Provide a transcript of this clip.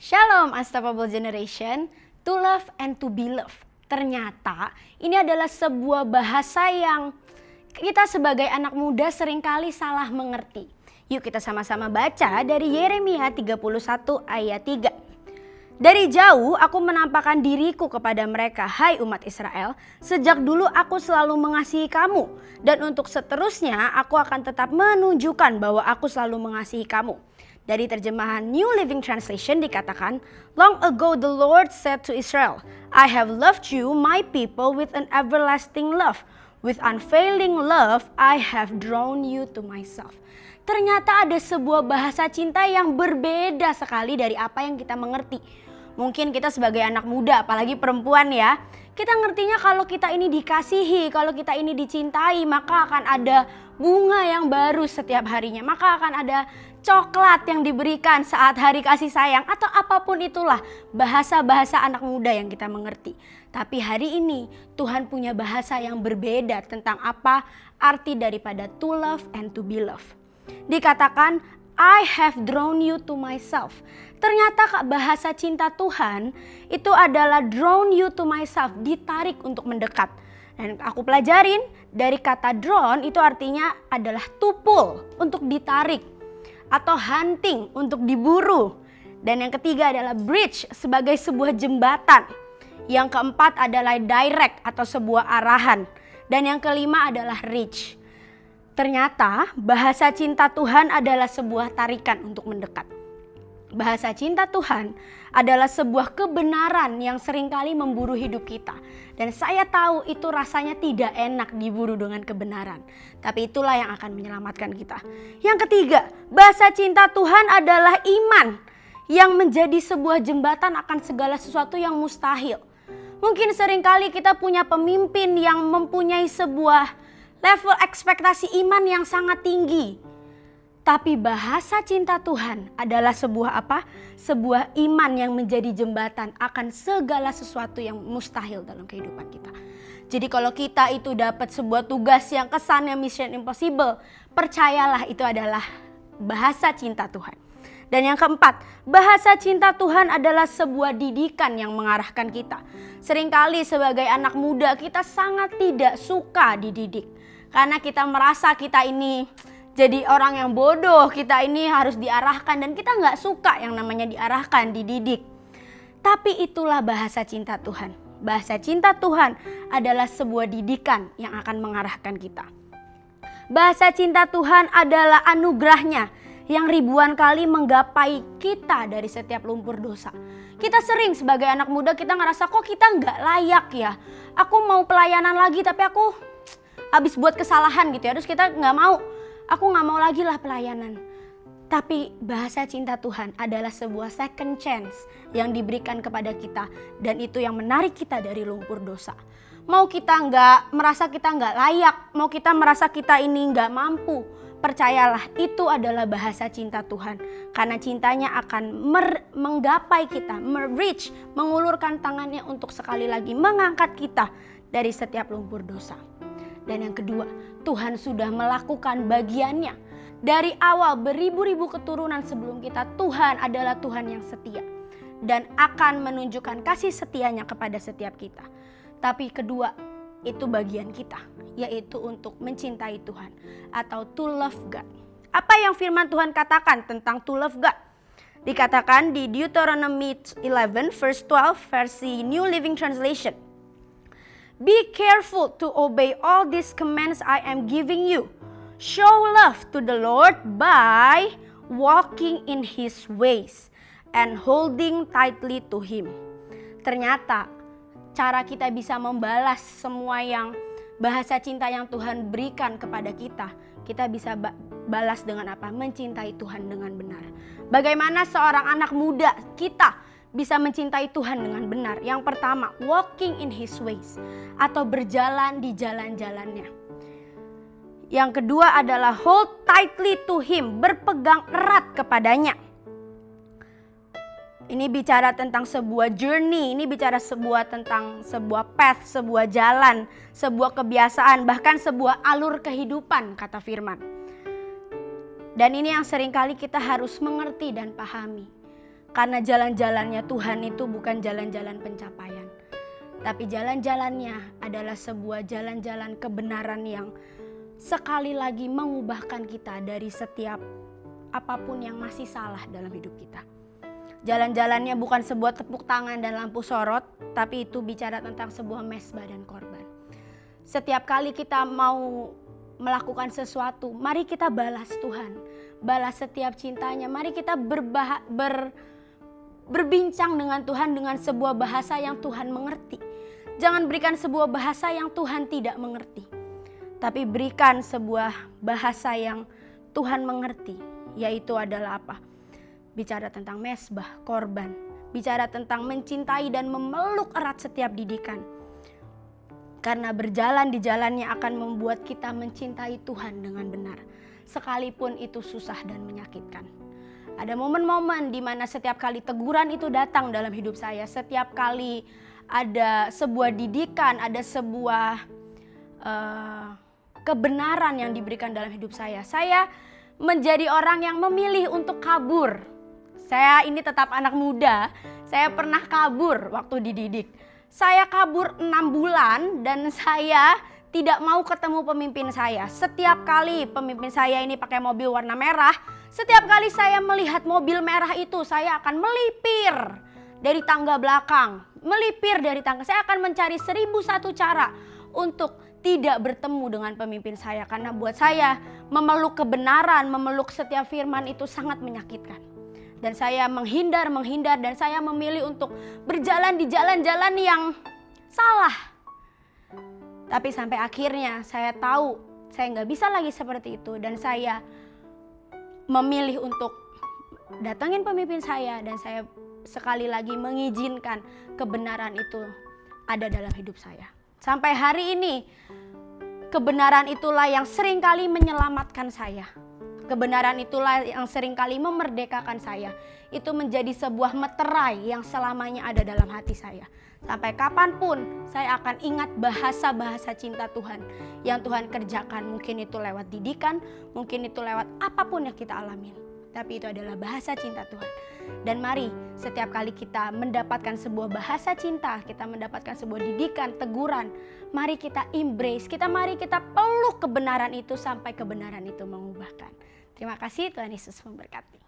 Shalom Unstoppable Generation, to love and to be loved. Ternyata ini adalah sebuah bahasa yang kita sebagai anak muda seringkali salah mengerti. Yuk kita sama-sama baca dari Yeremia 31 ayat 3. Dari jauh aku menampakkan diriku kepada mereka, hai umat Israel. Sejak dulu aku selalu mengasihi kamu. Dan untuk seterusnya aku akan tetap menunjukkan bahwa aku selalu mengasihi kamu. Dari terjemahan New Living Translation dikatakan, Long ago the Lord said to Israel, I have loved you, my people, with an everlasting love. With unfailing love, I have drawn you to myself. Ternyata ada sebuah bahasa cinta yang berbeda sekali dari apa yang kita mengerti. Mungkin kita sebagai anak muda, apalagi perempuan ya, kita ngertinya kalau kita ini dikasihi, kalau kita ini dicintai, maka akan ada bunga yang baru setiap harinya. Maka akan ada coklat yang diberikan saat hari kasih sayang atau apapun itulah bahasa-bahasa anak muda yang kita mengerti. Tapi hari ini Tuhan punya bahasa yang berbeda tentang apa arti daripada to love and to be loved. Dikatakan, I have drawn you to myself. Ternyata bahasa cinta Tuhan itu adalah drawn you to myself, ditarik untuk mendekat. Dan aku pelajarin dari kata drawn itu artinya adalah to pull, untuk ditarik. Atau hunting, untuk diburu. Dan yang ketiga adalah bridge, sebagai sebuah jembatan. Yang keempat adalah direct atau sebuah arahan. Dan yang kelima adalah reach. Ternyata bahasa cinta Tuhan adalah sebuah tarikan untuk mendekat. Bahasa cinta Tuhan adalah sebuah kebenaran yang seringkali memburu hidup kita. Dan saya tahu itu rasanya tidak enak diburu dengan kebenaran. Tapi itulah yang akan menyelamatkan kita. Yang ketiga, bahasa cinta Tuhan adalah iman yang menjadi sebuah jembatan akan segala sesuatu yang mustahil. Mungkin seringkali kita punya pemimpin yang mempunyai sebuah level ekspektasi iman yang sangat tinggi. Tapi bahasa cinta Tuhan adalah sebuah apa? Sebuah iman yang menjadi jembatan akan segala sesuatu yang mustahil dalam kehidupan kita. Jadi kalau kita itu dapat sebuah tugas yang kesannya mission impossible, percayalah itu adalah bahasa cinta Tuhan. Dan yang keempat, bahasa cinta Tuhan adalah sebuah didikan yang mengarahkan kita. Seringkali sebagai anak muda kita sangat tidak suka dididik. Karena kita merasa kita ini jadi orang yang bodoh, kita ini harus diarahkan dan kita nggak suka yang namanya diarahkan, dididik. Tapi itulah bahasa cinta Tuhan. Bahasa cinta Tuhan adalah sebuah didikan yang akan mengarahkan kita. Bahasa cinta Tuhan adalah anugerahnya yang ribuan kali menggapai kita dari setiap lumpur dosa. Kita sering sebagai anak muda kita ngerasa kok kita nggak layak ya. Aku mau pelayanan lagi tapi aku habis buat kesalahan gitu ya. Terus kita nggak mau. Aku gak mau lagi lah pelayanan. Tapi bahasa cinta Tuhan adalah sebuah second chance yang diberikan kepada kita. Dan itu yang menarik kita dari lumpur dosa. Mau kita merasa kita gak layak. Mau kita merasa kita ini gak mampu. Percayalah itu adalah bahasa cinta Tuhan. Karena cintanya akan menggapai kita. Reach, mengulurkan tangannya untuk sekali lagi mengangkat kita dari setiap lumpur dosa. Dan yang kedua, Tuhan sudah melakukan bagiannya. Dari awal beribu-ribu keturunan sebelum kita, Tuhan adalah Tuhan yang setia. Dan akan menunjukkan kasih setianya kepada setiap kita. Tapi kedua, itu bagian kita. Yaitu untuk mencintai Tuhan. Atau to love God. Apa yang firman Tuhan katakan tentang to love God? Dikatakan di Deuteronomy 11 verse 12 versi New Living Translation. Be careful to obey all these commands I am giving you. Show love to the Lord by walking in His ways and holding tightly to Him. Ternyata cara kita bisa membalas semua yang bahasa cinta yang Tuhan berikan kepada kita. Kita bisa balas dengan apa? Mencintai Tuhan dengan benar. Bagaimana seorang anak muda kita bisa mencintai Tuhan dengan benar? Yang pertama, walking in His ways atau berjalan di jalan-jalannya. Yang kedua adalah hold tightly to Him, berpegang erat kepadanya. Ini bicara tentang sebuah journey, ini bicara tentang sebuah path, sebuah jalan, sebuah kebiasaan, bahkan sebuah alur kehidupan kata firman. Dan ini yang seringkali kita harus mengerti dan pahami. Karena jalan-jalannya Tuhan itu bukan jalan-jalan pencapaian. Tapi jalan-jalannya adalah sebuah jalan-jalan kebenaran yang sekali lagi mengubahkan kita dari setiap apapun yang masih salah dalam hidup kita. Jalan-jalannya bukan sebuah tepuk tangan dan lampu sorot, tapi itu bicara tentang sebuah mesbah dan korban. Setiap kali kita mau melakukan sesuatu, mari kita balas Tuhan. Balas setiap cintanya. Mari kita berbincang dengan Tuhan dengan sebuah bahasa yang Tuhan mengerti. Jangan berikan sebuah bahasa yang Tuhan tidak mengerti. Tapi berikan sebuah bahasa yang Tuhan mengerti. Yaitu adalah apa? Bicara tentang mesbah, korban. Bicara tentang mencintai dan memeluk erat setiap didikan. Karena berjalan di jalannya akan membuat kita mencintai Tuhan dengan benar. Sekalipun itu susah dan menyakitkan. Ada momen-momen di mana setiap kali teguran itu datang dalam hidup saya. Setiap kali ada sebuah didikan, ada sebuah kebenaran yang diberikan dalam hidup saya. Saya menjadi orang yang memilih untuk kabur. Saya ini tetap anak muda, saya pernah kabur waktu dididik. Saya kabur 6 bulan dan saya tidak mau ketemu pemimpin saya. Setiap kali pemimpin saya ini pakai mobil warna merah, setiap kali saya melihat mobil merah itu, saya akan melipir dari tangga belakang. Melipir dari tangga, saya akan mencari 1001 cara untuk tidak bertemu dengan pemimpin saya. Karena buat saya, memeluk kebenaran, memeluk setiap firman itu sangat menyakitkan. Dan saya menghindar dan saya memilih untuk berjalan di jalan-jalan yang salah. Tapi sampai akhirnya saya tahu saya nggak bisa lagi seperti itu. Dan saya memilih untuk datangin pemimpin saya. Dan saya sekali lagi mengizinkan kebenaran itu ada dalam hidup saya. Sampai hari ini kebenaran itulah yang seringkali menyelamatkan saya. Kebenaran itulah yang seringkali memerdekakan saya. Itu menjadi sebuah meterai yang selamanya ada dalam hati saya. Sampai kapanpun saya akan ingat bahasa-bahasa cinta Tuhan yang Tuhan kerjakan. Mungkin itu lewat didikan, mungkin itu lewat apapun yang kita alami. Tapi itu adalah bahasa cinta Tuhan. Dan mari setiap kali kita mendapatkan sebuah bahasa cinta, kita mendapatkan sebuah didikan, teguran, mari kita embrace, mari kita peluk kebenaran itu sampai kebenaran itu mengubahkan. Terima kasih, Tuhan Yesus memberkati.